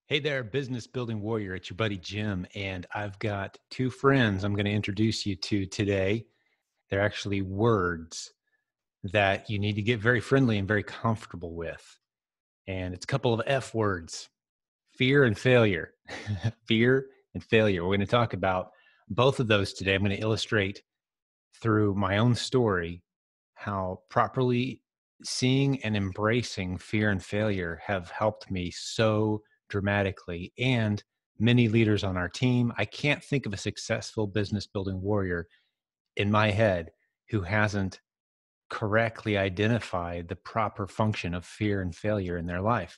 Hey there, business building warrior. It's your buddy Jim, and I've got two friends I'm going to introduce you to today. They're actually words that you need to get very friendly and very comfortable with. And it's a couple of F words: fear and failure. Fear and failure. We're going to talk about both of those today. I'm going to illustrate through my own story how properly seeing and embracing fear and failure have helped me so dramatically, and many leaders on our team. I can't think of a successful business building warrior in my head who hasn't correctly identified the proper function of fear and failure in their life.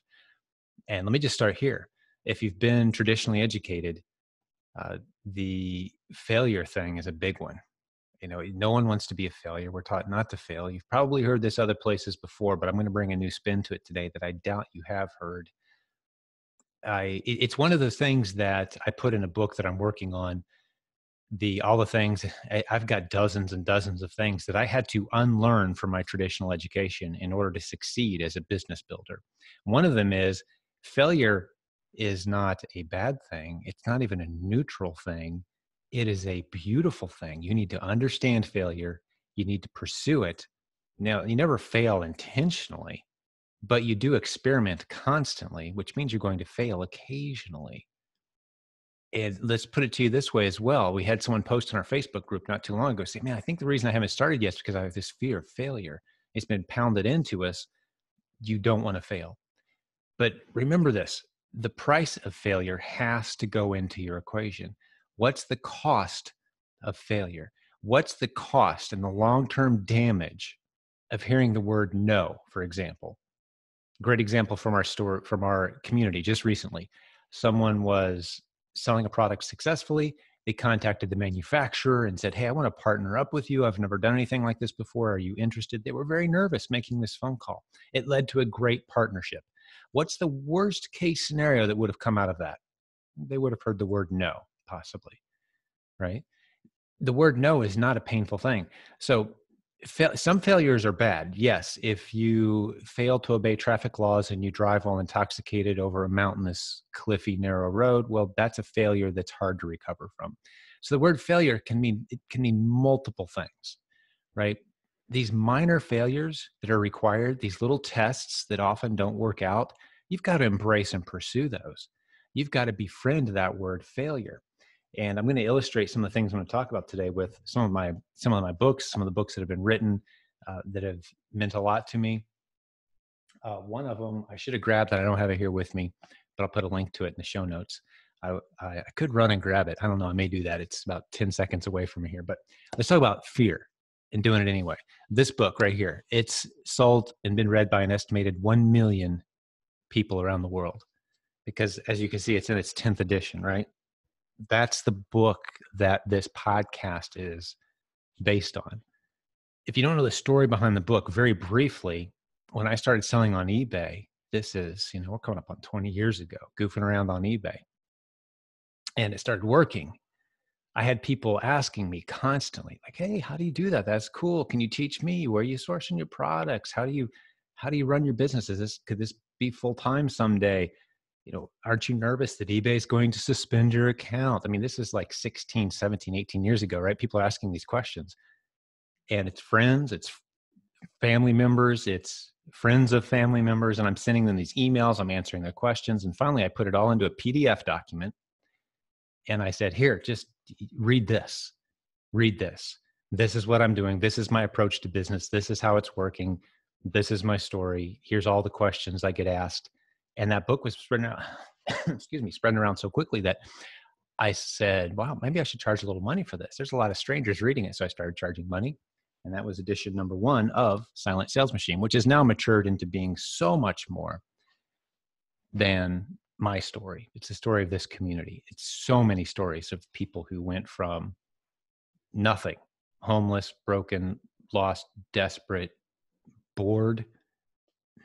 And let me just start here. If you've been traditionally educated, the failure thing is a big one. No one wants to be a failure. We're taught not to fail. You've probably heard this other places before, but I'm going to bring a new spin to it today that I doubt you have heard. It's one of those things that I put in a book that I'm working on. All the things I've got dozens and dozens of things that I had to unlearn from my traditional education in order to succeed as a business builder. One of them is failure is not a bad thing. It's not even a neutral thing. It is a beautiful thing. You need to understand failure. You need to pursue it. Now, you never fail intentionally, but you do experiment constantly, which means you're going to fail occasionally. And let's put it to you this way as well. We had someone post in our Facebook group not too long ago say, man, I think the reason I haven't started yet is because I have this fear of failure. It's been pounded into us. You don't want to fail. But remember this, the price of failure has to go into your equation. What's the cost of failure? What's the cost and the long-term damage of hearing the word no, for example? Great example from our store, from our community just recently. Someone was selling a product successfully. They contacted the manufacturer and said, hey, I want to partner up with you. I've never done anything like this before. Are you interested? They were very nervous making this phone call. It led to a great partnership. What's the worst case scenario that would have come out of that? They would have heard the word no, possibly, right? The word no is not a painful thing. So some failures are bad. Yes, if you fail to obey traffic laws and you drive while intoxicated over a mountainous, cliffy, narrow road, well, that's a failure that's hard to recover from. So the word failure can mean multiple things, right? These minor failures that are required, these little tests that often don't work out, you've got to embrace and pursue those. You've got to befriend that word failure. And I'm going to illustrate some of the things I'm going to talk about today with some of my books, some of the books that have been written that have meant a lot to me. One of them I should have grabbed that. I don't have it here with me, but I'll put a link to it in the show notes. I could run and grab it. I don't know. I may do that. It's about 10 seconds away from me here. But let's talk about fear and doing it anyway. This book right here, it's sold and been read by an estimated 1 million people around the world. Because as you can see, it's in its 10th edition, right? That's the book that this podcast is based on. If you don't know the story behind the book, very briefly, when I started selling on eBay, this is, we're coming up on 20 years ago, goofing around on eBay. And it started working. I had people asking me constantly, like, hey, how do you do that? That's cool. Can you teach me? Where are you sourcing your products? How do you run your business? Could this be full-time someday? Aren't you nervous that eBay is going to suspend your account? I mean, this is like 16, 17, 18 years ago, right? People are asking these questions. And it's friends, it's family members, it's friends of family members. And I'm sending them these emails, I'm answering their questions. And finally, I put it all into a PDF document. And I said, here, just read this. Read this. This is what I'm doing. This is my approach to business. This is how it's working. This is my story. Here's all the questions I get asked. And that book was spreading out, spreading around so quickly that I said, wow, maybe I should charge a little money for this. There's a lot of strangers reading it. So I started charging money. And that was edition number 1 of Silent Sales Machine, which has now matured into being so much more than my story. It's the story of this community. It's so many stories of people who went from nothing, homeless, broken, lost, desperate, bored,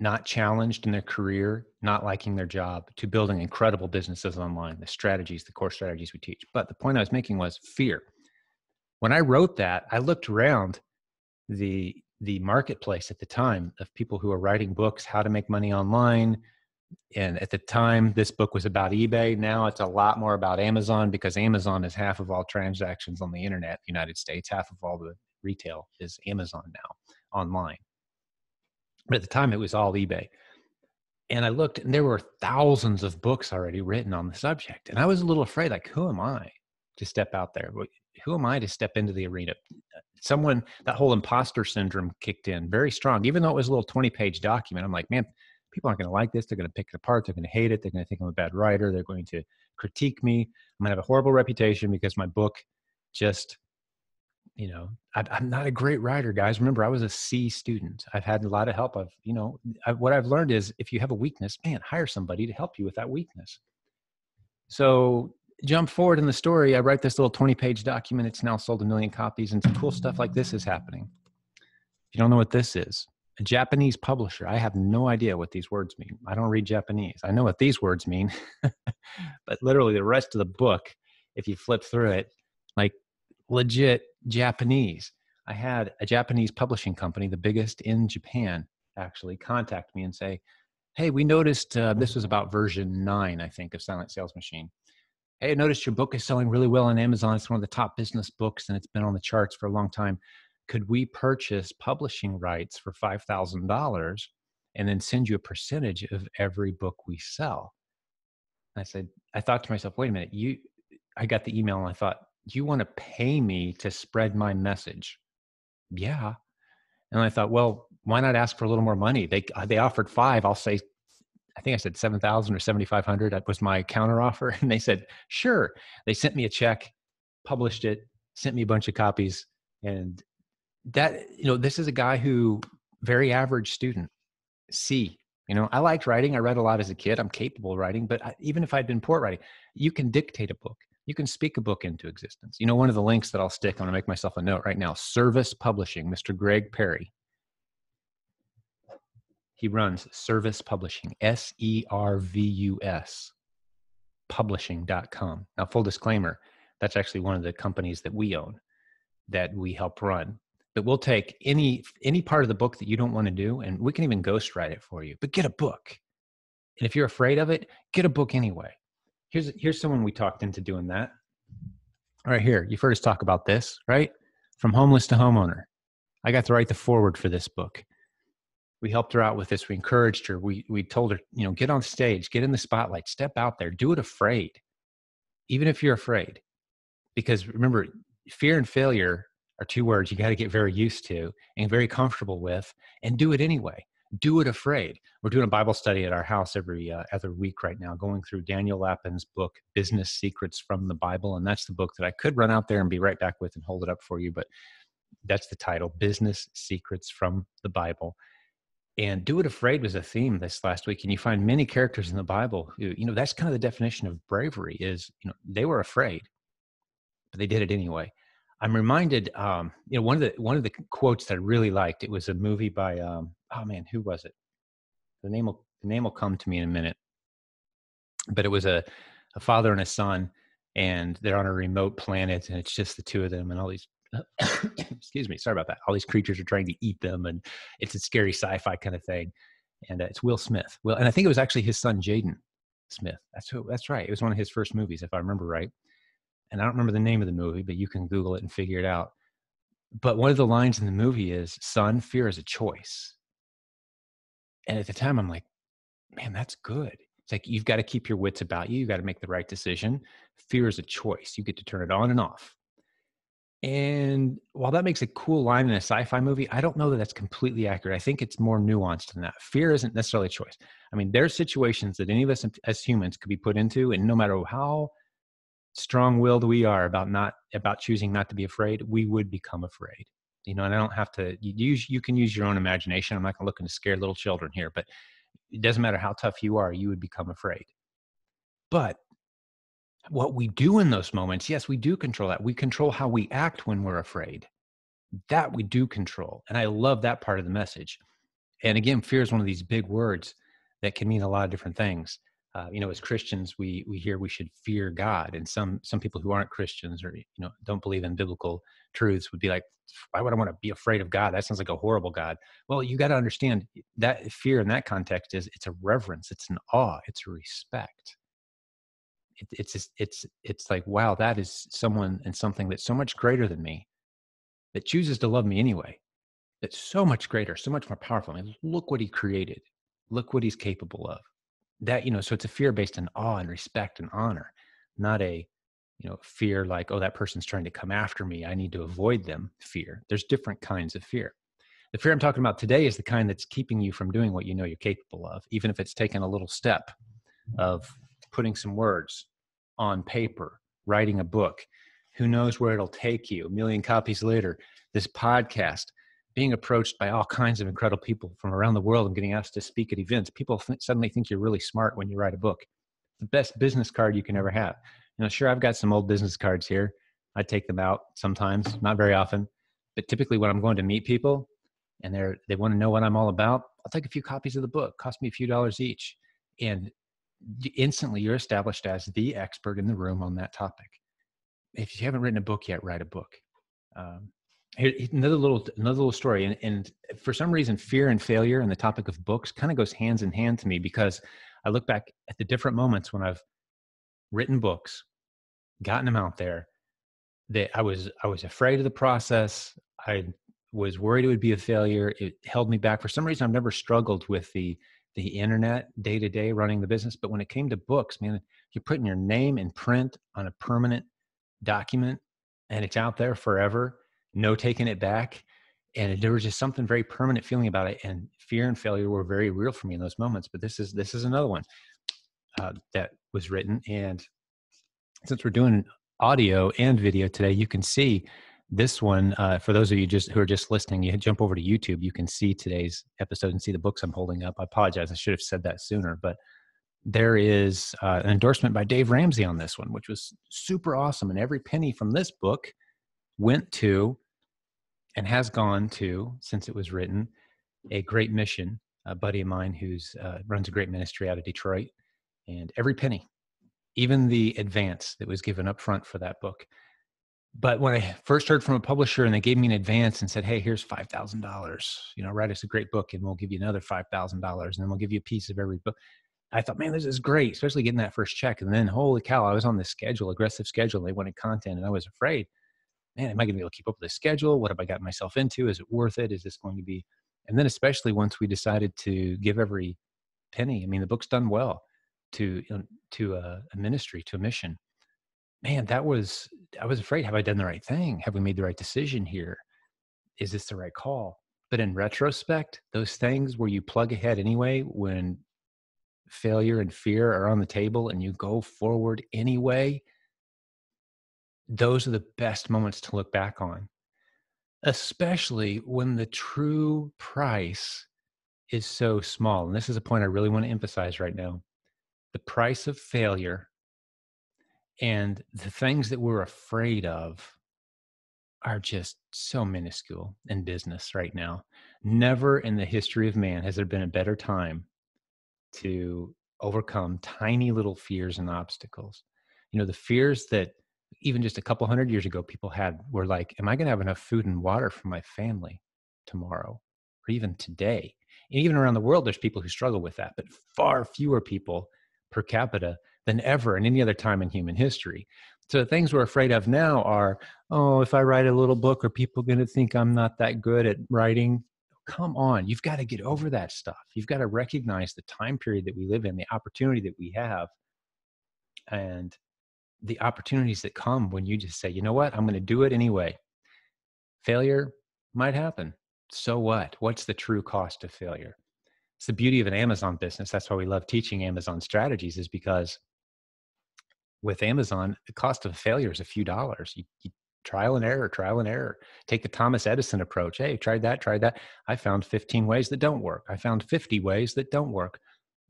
not challenged in their career, not liking their job, to building incredible businesses online, the core strategies we teach. But the point I was making was fear. When I wrote that, I looked around the marketplace at the time of people who are writing books, how to make money online, And at the time, this book was about eBay. Now it's a lot more about Amazon, because Amazon is half of all transactions on the internet, United States. Half of all the retail is Amazon now, online. But at the time, it was all eBay. And I looked, and there were thousands of books already written on the subject. And I was a little afraid, like, who am I to step out there? Who am I to step into the arena? That whole imposter syndrome kicked in very strong. Even though it was a little 20-page document, I'm like, man, people aren't going to like this. They're going to pick it apart. They're going to hate it. They're going to think I'm a bad writer. They're going to critique me. I'm going to have a horrible reputation because my book just, I'm not a great writer, guys. Remember, I was a C student. I've had a lot of help. What I've learned is, if you have a weakness, man, hire somebody to help you with that weakness. So jump forward in the story. I write this little 20-page document. It's now sold 1 million copies, and some cool stuff like this is happening. If you don't know what this is, a Japanese publisher. I have no idea what these words mean. I don't read Japanese. I know what these words mean, but literally the rest of the book, if you flip through it, like legit Japanese. I had a Japanese publishing company, the biggest in Japan, actually contact me and say, hey, we noticed this was about version 9, I think, of Silent Sales Machine. Hey, I noticed your book is selling really well on Amazon. It's one of the top business books, and it's been on the charts for a long time. Could we purchase publishing rights for $5,000 and then send you a percentage of every book we sell? And I thought to myself, wait a minute, I got the email and I thought, you want to pay me to spread my message? Yeah. And I thought, well, why not ask for a little more money? They offered 5. I'll say, I think I said 7,000 or 7,500. That was my counter offer. And they said, sure. They sent me a check, published it, sent me a bunch of copies. And that, this is a guy who, very average student, C. I liked writing. I read a lot as a kid. I'm capable of writing. But even if I'd been poor at writing, you can dictate a book. You can speak a book into existence. One of the links that I'll stick, I'm going to make myself a note right now, Service Publishing, Mr. Greg Perry. He runs Service Publishing, SERVUS, publishing.com. Now, full disclaimer, that's actually one of the companies that we own, that we help run. But we'll take any part of the book that you don't want to do, and we can even ghostwrite it for you. But get a book. And if you're afraid of it, get a book anyway. Here's someone we talked into doing that. Right here. You've heard us talk about this, right? From homeless to homeowner. I got to write the foreword for this book. We helped her out with this. We encouraged her. We told her, get on stage, get in the spotlight, step out there, do it afraid, even if you're afraid. Because remember, fear and failure are 2 words you got to get very used to and very comfortable with, and do it anyway. Do it afraid. We're doing a Bible study at our house every other week right now, going through Daniel Lapin's book, Business Secrets from the Bible. And that's the book that I could run out there and be right back with and hold it up for you. But that's the title, Business Secrets from the Bible. And do it afraid was a theme this last week. And you find many characters in the Bible who, that's kind of the definition of bravery is, they were afraid, but they did it anyway. I'm reminded, one of the quotes that I really liked, it was a movie by, who was it? The name will come to me in a minute. But it was a father and a son, and they're on a remote planet, and it's just the 2 of them, and all these, excuse me, sorry about that. All these creatures are trying to eat them, and it's a scary sci-fi kind of thing. And it's Will Smith. And I think it was actually his son, Jaden Smith. That's right. It was one of his first movies, if I remember right. And I don't remember the name of the movie, but you can Google it and figure it out. But one of the lines in the movie is, son, fear is a choice. And at the time, I'm like, man, that's good. It's like, you've got to keep your wits about you. You've got to make the right decision. Fear is a choice. You get to turn it on and off. And while that makes a cool line in a sci-fi movie, I don't know that that's completely accurate. I think it's more nuanced than that. Fear isn't necessarily a choice. I mean, there's situations that any of us as humans could be put into, and no matter how strong-willed we are about choosing not to be afraid, we would become afraid. And I don't have to you can use your own imagination. I'm not going to look into scare little children here, but it doesn't matter how tough you are, you would become afraid. But what we do in those moments, yes, we do control that. We control how we act when we're afraid. That we do control. And I love that part of the message. And again, fear is one of these big words that can mean a lot of different things. As Christians, we hear we should fear God, and some people who aren't Christians or don't believe in biblical truths would be like, why would I want to be afraid of God? That sounds like a horrible God. Well, you got to understand that fear in that context is it's a reverence, it's an awe, it's a respect. It's like, wow, that is someone and something that's so much greater than me, that chooses to love me anyway. That's so much greater, so much more powerful. I mean, look what he created. Look what he's capable of. So it's a fear based in awe and respect and honor, not a, fear like, oh, that person's trying to come after me, I need to avoid them fear. There's different kinds of fear. The fear I'm talking about today is the kind that's keeping you from doing what you know you're capable of, even if it's taken a little step of putting some words on paper, writing a book. Who knows where it'll take you? A million copies later, this podcast, being approached by all kinds of incredible people from around the world and getting asked to speak at events. People suddenly think you're really smart when you write a book. The best business card you can ever have. Sure, I've got some old business cards here. I take them out sometimes, not very often, but typically when I'm going to meet people and they want to know what I'm all about, I'll take a few copies of the book. Cost me a few dollars each. And instantly you're established as the expert in the room on that topic. If you haven't written a book yet, write a book. Here's another little story. And for some reason, fear and failure and the topic of books kind of goes hands in hand to me, because I look back at the different moments when I've written books, gotten them out there, that I was afraid of the process. I was worried it would be a failure. It held me back. For some reason, I've never struggled with the internet day to day running the business. But when it came to books, man, you're putting your name in print on a permanent document and it's out there forever, no taking it back. And there was just something very permanent feeling about it. And fear and failure were very real for me in those moments. But this is another one that was written. And since we're doing audio and video today, you can see this one. For those of you who are just listening, you jump over to YouTube. You can see today's episode and see the books I'm holding up. I apologize. I should have said that sooner, but there is an endorsement by Dave Ramsey on this one, which was super awesome. And every penny from this book went to, and has gone to, since it was written, a great mission. A buddy of mine who's runs a great ministry out of Detroit. And every penny, even the advance that was given up front for that book. But when I first heard from a publisher and they gave me an advance and said, hey, here's $5,000, write us a great book and we'll give you another $5,000 and then we'll give you a piece of every book. I thought, man, this is great, especially getting that first check. And then, holy cow, I was on this schedule, aggressive schedule. They wanted content and I was afraid, man, am I going to be able to keep up with this schedule? What have I got myself into? Is it worth it? Is this going to be? And then especially once we decided to give every penny, I mean, the book's done well to a ministry, to a mission. Man, I was afraid. Have I done the right thing? Have we made the right decision here? Is this the right call? But in retrospect, those things where you plug ahead anyway, when failure and fear are on the table and you go forward anyway, those are the best moments to look back on, especially when the true price is so small. And this is a point I really want to emphasize right now. The price of failure and the things that we're afraid of are just so minuscule in business right now. Never in the history of man has there been a better time to overcome tiny little fears and obstacles. The fears that even just a couple hundred years ago people had were like, am I going to have enough food and water for my family tomorrow or even today? And even around the world, there's people who struggle with that, but far fewer people per capita than ever in any other time in human history. So the things we're afraid of now are, oh, if I write a little book, are people going to think I'm not that good at writing? Come on, you've got to get over that stuff. You've got to recognize the time period that we live in, the opportunity that we have, and the opportunities that come when you just say, you know what, I'm going to do it anyway. Failure might happen. So what? What's the true cost of failure? It's the beauty of an Amazon business. That's why we love teaching Amazon strategies, is because with Amazon, the cost of failure is a few dollars. You trial and error. Take the Thomas Edison approach. Hey, tried that. I found 15 ways that don't work. I found 50 ways that don't work.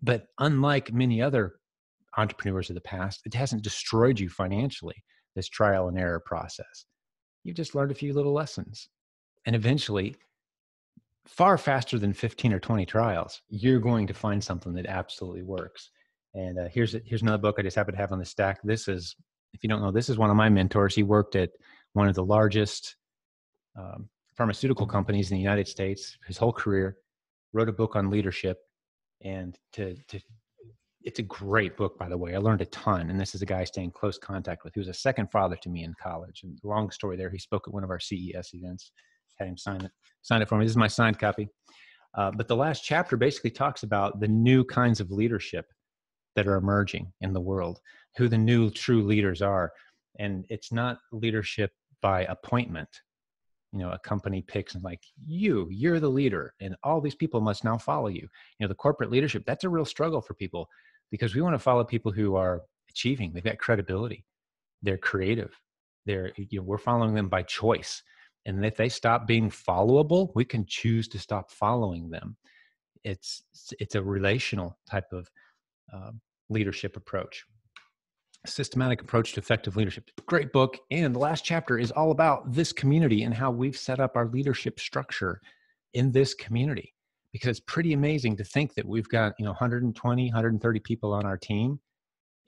But unlike many other entrepreneurs of the past, it hasn't destroyed you financially, this trial and error process. You've just learned a few little lessons. And eventually, far faster than 15 or 20 trials, you're going to find something that absolutely works. And here's another book I just happen to have on the stack. This is, if you don't know, this is one of my mentors. He worked at one of the largest pharmaceutical companies in the United States his whole career, wrote a book on leadership. And it's a great book, by the way. I learned a ton. And this is a guy I stay in close contact with. He was a second father to me in college. And long story there, he spoke at one of our CES events, had him sign it for me. This is my signed copy. But the last chapter basically talks about the new kinds of leadership that are emerging in the world, who the new true leaders are. And it's not leadership by appointment. You know, a company picks and like, you're the leader and all these people must now follow you. You know, the corporate leadership, that's a real struggle for people because we want to follow people who are achieving. They've got credibility. They're creative. We're following them by choice. And if they stop being followable, we can choose to stop following them. It's a relational type of leadership approach. Systematic approach to effective leadership. Great book. And the last chapter is all about this community and how we've set up our leadership structure in this community. Because it's pretty amazing to think that we've got, 120, 130 people on our team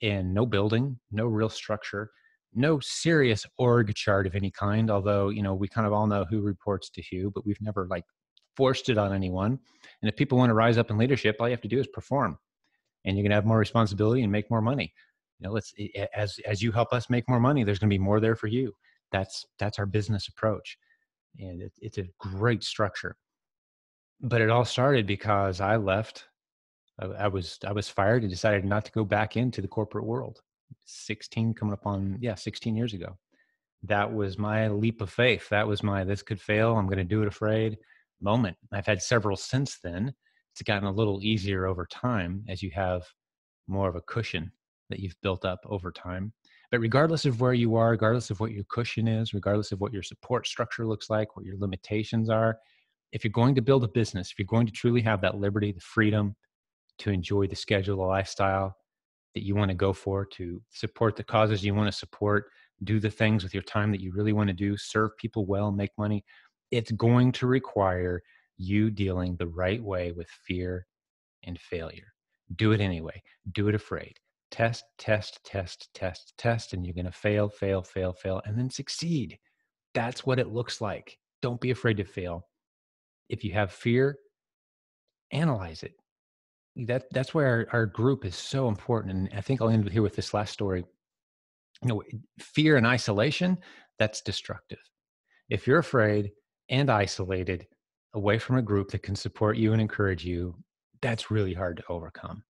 and no building, no real structure, no serious org chart of any kind. Although, we kind of all know who reports to who, but we've never forced it on anyone. And if people want to rise up in leadership, all you have to do is perform and you're going to have more responsibility and make more money. As you help us make more money, there's going to be more there for you. That's our business approach. And it's a great structure. But it all started because I left. I was fired and decided not to go back into the corporate world. 16 years ago. That was my leap of faith. That was my, this could fail, I'm going to do it afraid moment. I've had several since then. It's gotten a little easier over time as you have more of a cushion that you've built up over time. But regardless of where you are, regardless of what your cushion is, regardless of what your support structure looks like, what your limitations are, if you're going to build a business, if you're going to truly have that liberty, the freedom to enjoy the schedule, the lifestyle that you want to go for, to support the causes you want to support, do the things with your time that you really want to do, serve people well, make money, it's going to require you dealing the right way with fear and failure. Do it anyway. Do it afraid. Test, and you're going to fail, and then succeed. That's what it looks like. Don't be afraid to fail. If you have fear, analyze it. That's where our group is so important. And I think I'll end here with this last story. Fear and isolation, that's destructive. If you're afraid and isolated away from a group that can support you and encourage you, that's really hard to overcome.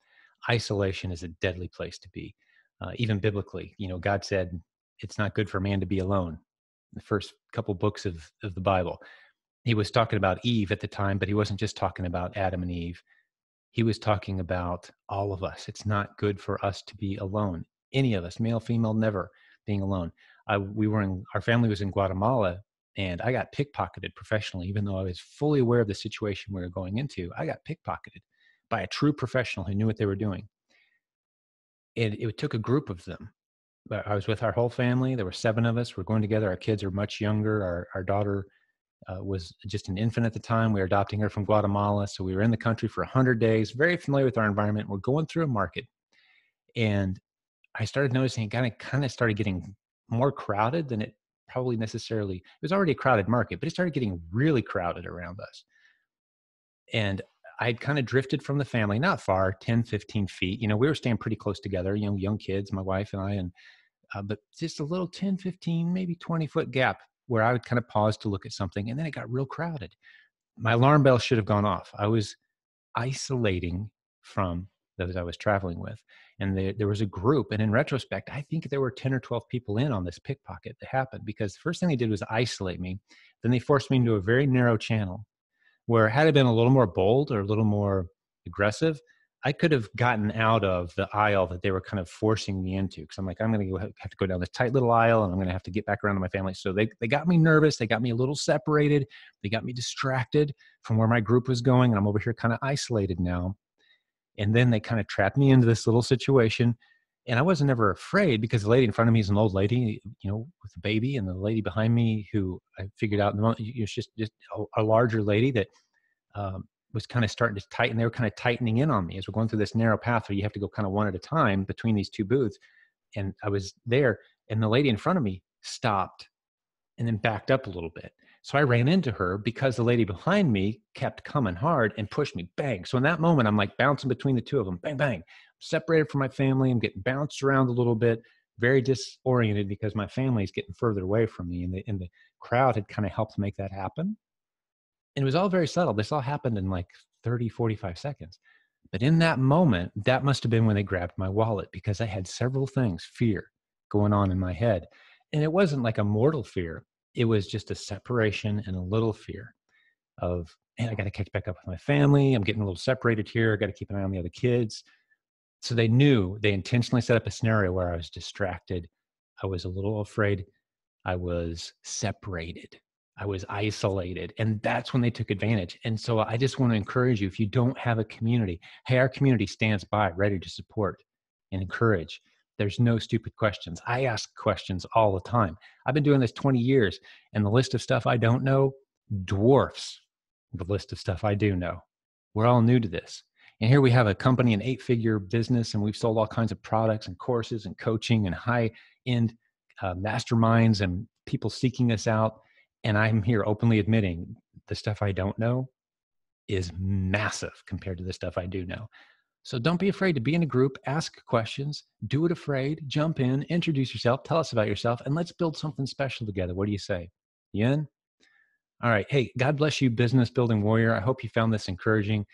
Isolation is a deadly place to be. Even biblically, God said it's not good for man to be alone. The first couple books of the Bible, he was talking about Eve at the time, but he wasn't just talking about Adam and Eve. He was talking about all of us. It's not good for us to be alone. Any of us, male, female, never being alone. Our family was in Guatemala, and I got pickpocketed professionally, even though I was fully aware of the situation we were going into. I got pickpocketed by a true professional who knew what they were doing. And it took a group of them. I was with our whole family. There were 7 of us. We're going together. Our kids are much younger. Our daughter was just an infant at the time. We were adopting her from Guatemala. So we were in the country for 100 days, very familiar with our environment. We're going through a market. And I started noticing it kind of started getting more crowded than it probably necessarily, it was already a crowded market, but it started getting really crowded around us. And I'd kind of drifted from the family, not far, 10, 15 feet. We were staying pretty close together, young kids, my wife and I, but just a little 10, 15, maybe 20-foot gap where I would kind of pause to look at something, and then it got real crowded. My alarm bell should have gone off. I was isolating from those I was traveling with. And there was a group, and in retrospect, I think there were 10 or 12 people in on this pickpocket that happened, because the first thing they did was isolate me. Then they forced me into a very narrow channel where, had I been a little more bold or a little more aggressive, I could have gotten out of the aisle that they were kind of forcing me into. Because I'm like, I'm going to have to go down this tight little aisle, and I'm going to have to get back around to my family. So they got me nervous. They got me a little separated. They got me distracted from where my group was going. And I'm over here kind of isolated now. And then they kind of trapped me into this little situation. And I wasn't ever afraid, because the lady in front of me is an old lady, with a baby. And the lady behind me, who I figured out, she's just a larger lady that was kind of starting to tighten. They were kind of tightening in on me as we're going through this narrow path where you have to go kind of one at a time between these two booths. And I was there, and the lady in front of me stopped and then backed up a little bit. So I ran into her because the lady behind me kept coming hard and pushed me, bang. So in that moment, I'm like bouncing between the two of them, bang, bang. I'm separated from my family. I'm getting bounced around a little bit, very disoriented because my family is getting further away from me. And the crowd had kind of helped make that happen. And it was all very subtle. This all happened in like 30, 45 seconds. But in that moment, that must have been when they grabbed my wallet, because I had several things, fear going on in my head. And it wasn't like a mortal fear. It was just a separation and a little fear of, man, I got to catch back up with my family. I'm getting a little separated here. I got to keep an eye on the other kids. So they knew, they intentionally set up a scenario where I was distracted. I was a little afraid. I was separated. I was isolated. And that's when they took advantage. And so I just want to encourage you, if you don't have a community, hey, our community stands by, ready to support and encourage. There's no stupid questions. I ask questions all the time. I've been doing this 20 years, and the list of stuff I don't know dwarfs the list of stuff I do know. We're all new to this. And here we have a company, an 8-figure business, and we've sold all kinds of products and courses and coaching and high-end masterminds and people seeking us out. And I'm here openly admitting the stuff I don't know is massive compared to the stuff I do know. So don't be afraid to be in a group, ask questions, do it afraid, jump in, introduce yourself, tell us about yourself, and let's build something special together. What do you say? You in? All right. Hey, God bless you, business building warrior. I hope you found this encouraging.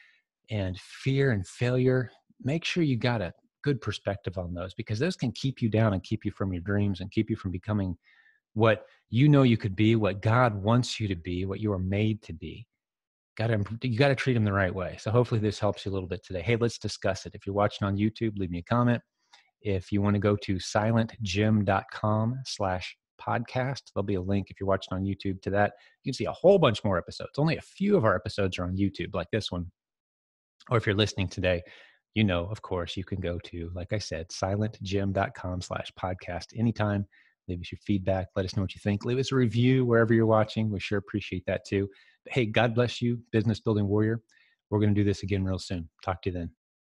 And fear and failure, make sure you got a good perspective on those, because those can keep you down and keep you from your dreams and keep you from becoming what you know you could be, what God wants you to be, what you are made to be. You got to treat them the right way. So hopefully this helps you a little bit today. Hey, let's discuss it. If you're watching on YouTube, leave me a comment. If you want to go to silentjim.com/podcast, there'll be a link if you're watching on YouTube to that. You can see a whole bunch more episodes. Only a few of our episodes are on YouTube, like this one. Or if you're listening today, you know, of course, you can go to, like I said, silentjim.com/podcast anytime. Leave us your feedback. Let us know what you think. Leave us a review wherever you're watching. We sure appreciate that too. But hey, God bless you, business building warrior. We're going to do this again real soon. Talk to you then.